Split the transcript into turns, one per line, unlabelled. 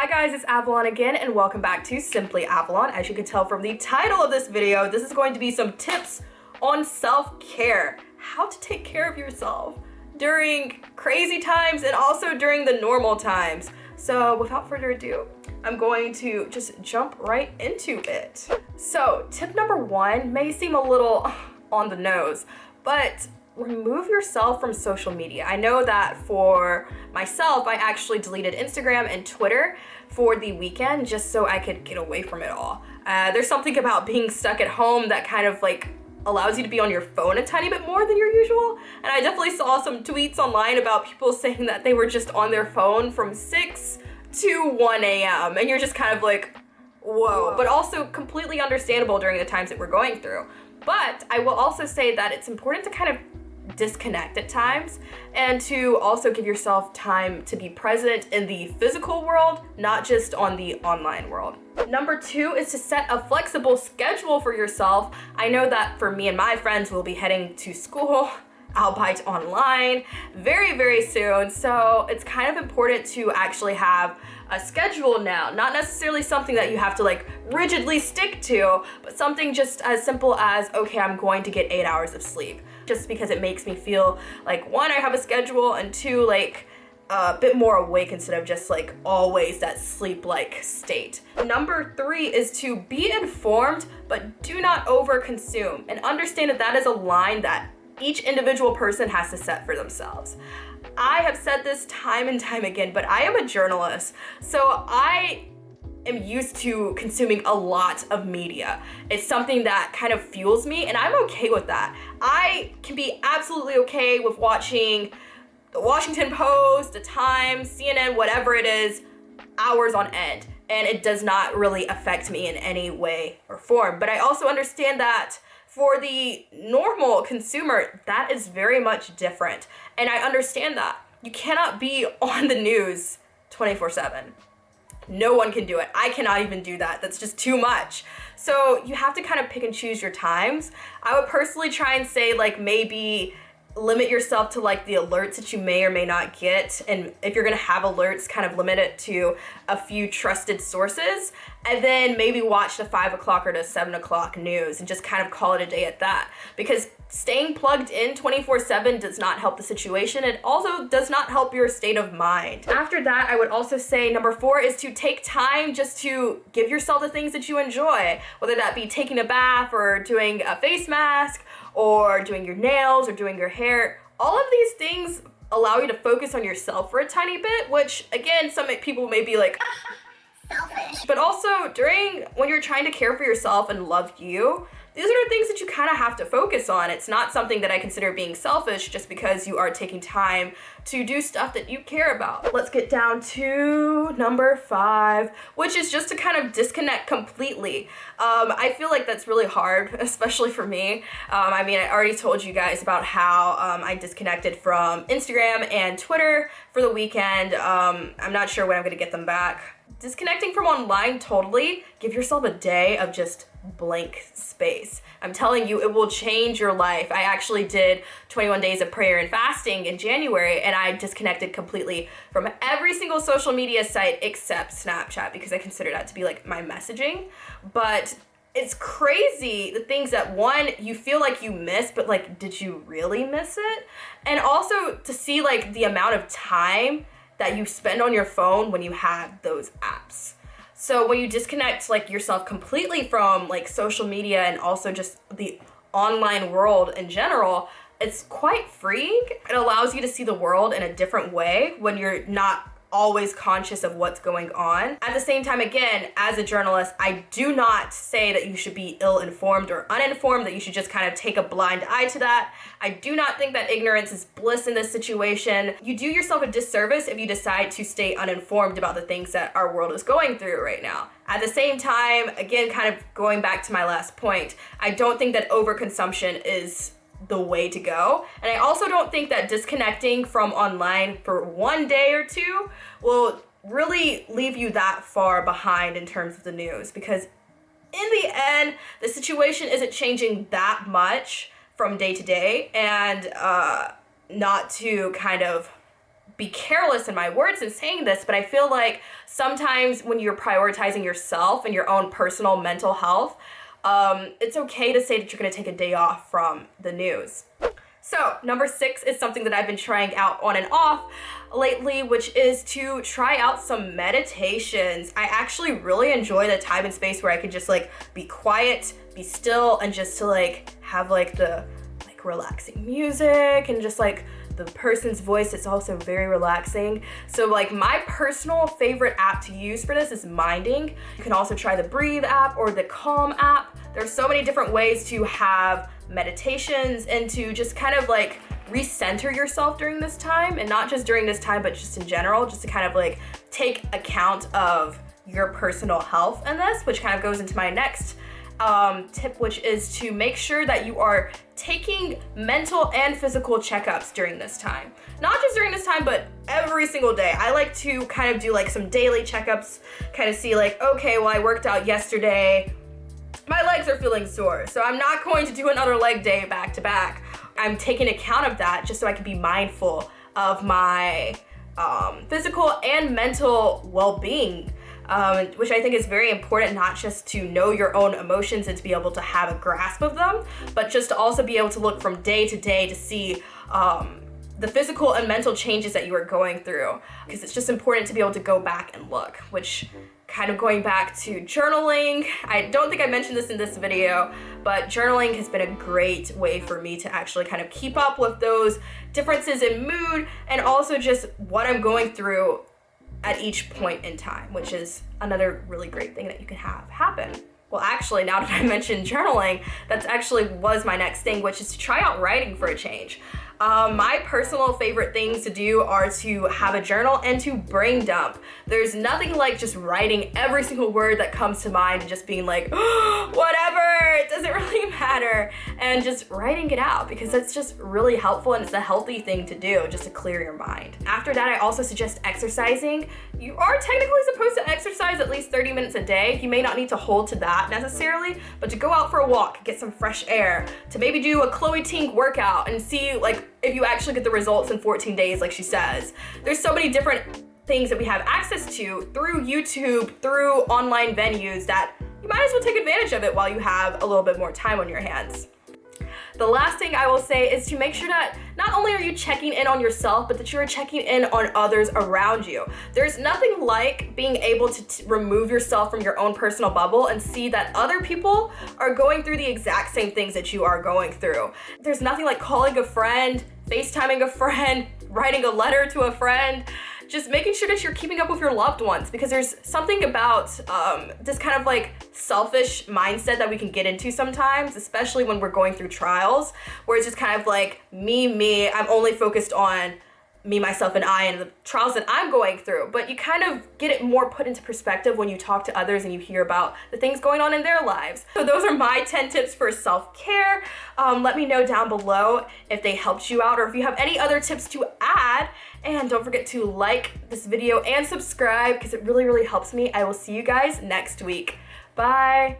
guys, it's Avalon again, and welcome back to Simply Avalon. As you can tell from the title of this video, this is going to be some tips on self-care. How to take care of yourself during crazy times and also during the normal times. So without further ado, I'm going to just jump right into it. So tip number one may seem a little on the nose, but remove yourself from social media. I know that for myself, I actually deleted Instagram and Twitter for the weekend just so I could get away from it all. There's something about being stuck at home that kind of like allows you to be on your phone a tiny bit more than your usual. And I definitely saw some tweets online about people saying that they were just on their phone from 6 to 1 a.m. And you're just kind of like, whoa. But also completely understandable during the times that we're going through. But I will also say that it's important to kind of disconnect at times and to also give yourself time to be present in the physical world, not just on the online world. Number two is to set a flexible schedule for yourself. I know that for me and my friends, we'll be heading to school, albeit online, very, very soon. So it's kind of important to actually have a schedule now, not necessarily something that you have to like rigidly stick to, but something just as simple as, okay, I'm going to get 8 hours of sleep, just because it makes me feel like, one, I have a schedule, and two, like a bit more awake instead of just like always that sleep-like state. Number three is to be informed, but do not over-consume, and understand that that is a line that each individual person has to set for themselves. I have said this time and time again, but I am a journalist, so I am used to consuming a lot of media. It's something that kind of fuels me, and I'm okay with that. I can be absolutely okay with watching the Washington Post, the Times, CNN, whatever it is, hours on end, and it does not really affect me in any way or form. But I also understand that for the normal consumer, that is very much different. And I understand that. You cannot be on the news 24/7. No one can do it. I cannot even do that. That's just too much. So you have to kind of pick and choose your times. I would personally try and say like maybe limit yourself to like the alerts that you may or may not get, and if you're gonna have alerts, kind of limit it to a few trusted sources, and then maybe watch the 5 o'clock or the 7 o'clock news and just kind of call it a day at that, because staying plugged in 24/7 does not help the situation. It also does not help your state of mind. After that, I would also say number four is to take time just to give yourself the things that you enjoy, whether that be taking a bath or doing a face mask or doing your nails or doing your hair. All of these things allow you to focus on yourself for a tiny bit, which again, some people may be like, selfish. But also when you're trying to care for yourself and love you, these are the things that you kind of have to focus on. It's not something that I consider being selfish just because you are taking time to do stuff that you care about. Let's get down to number five, which is just to kind of disconnect completely. I feel like that's really hard, especially for me. I mean, I already told you guys about how I disconnected from Instagram and Twitter for the weekend. I'm not sure when I'm gonna get them back. Disconnecting from online, totally. Give yourself a day of just blank space. I'm telling you, it will change your life. I actually did 21 days of prayer and fasting in January, and I disconnected completely from every single social media site except Snapchat, because I consider that to be like my messaging. But it's crazy the things that, one, you feel like you miss, but like, did you really miss it? And also to see like the amount of time that you spend on your phone when you have those apps. So when you disconnect like yourself completely from like social media and also just the online world in general, it's quite freeing. It allows you to see the world in a different way when you're not always conscious of what's going on. At the same time, again, as a journalist, I do not say that you should be ill-informed or uninformed, that you should just kind of take a blind eye to that. I do not think that ignorance is bliss in this situation. You do yourself a disservice if you decide to stay uninformed about the things that our world is going through right now. At the same time, again, kind of going back to my last point, I don't think that overconsumption is the way to go. And I also don't think that disconnecting from online for one day or two will really leave you that far behind in terms of the news, because in the end, the situation isn't changing that much from day to day, and not to kind of be careless in my words in saying this, but I feel like sometimes when you're prioritizing yourself and your own personal mental health, it's okay to say that you're gonna take a day off from the news. So number 6 is something that I've been trying out on and off lately, which is to try out some meditations. I actually really enjoy the time and space where I can just like be quiet, be still, and just to like have like the like relaxing music and just like the person's voice. It's also very relaxing. So like my personal favorite app to use for this is Minding. You can also try the Breathe app or the Calm app. There's so many different ways to have meditations and to just kind of like recenter yourself during this time, and not just during this time, but just in general, just to kind of like take account of your personal health in this, which kind of goes into my next tip, which is to make sure that you are taking mental and physical checkups during this time. Not just during this time, but every single day. I like to kind of do like some daily checkups, kind of see like, okay, well, I worked out yesterday, my legs are feeling sore, so I'm not going to do another leg day back to back. I'm taking account of that just so I can be mindful of my physical and mental well-being, which I think is very important, not just to know your own emotions and to be able to have a grasp of them, but just to also be able to look from day to day to see the physical and mental changes that you are going through, because it's just important to be able to go back and look, which kind of going back to journaling. I don't think I mentioned this in this video, but journaling has been a great way for me to actually kind of keep up with those differences in mood and also just what I'm going through at each point in time, which is another really great thing that you can have happen. Well, actually, now that I mentioned journaling, that's actually was my next thing, which is to try out writing for a change. My personal favorite things to do are to have a journal and to brain dump. There's nothing like just writing every single word that comes to mind and just being like, oh, whatever, it doesn't really matter, and just writing it out, because that's just really helpful and it's a healthy thing to do just to clear your mind. After that, I also suggest exercising. You are technically supposed to exercise at least 30 minutes a day. You may not need to hold to that necessarily, but to go out for a walk, get some fresh air, to maybe do a Chloe Tink workout and see like if you actually get the results in 14 days like she says. There's so many different things that we have access to through YouTube, through online venues, that you might as well take advantage of it while you have a little bit more time on your hands. The last thing I will say is to make sure that not only are you checking in on yourself, but that you're checking in on others around you. There's nothing like being able to remove yourself from your own personal bubble and see that other people are going through the exact same things that you are going through. There's nothing like calling a friend, FaceTiming a friend, writing a letter to a friend, just making sure that you're keeping up with your loved ones, because there's something about this kind of like selfish mindset that we can get into sometimes, especially when we're going through trials, where it's just kind of like me, I'm only focused on me, myself, and I, and the trials that I'm going through. But you kind of get it more put into perspective when you talk to others and you hear about the things going on in their lives. So those are my 10 tips for self-care. Let me know down below if they helped you out or if you have any other tips to add. And don't forget to like this video and subscribe, because it really, really helps me. I will see you guys next week. Bye.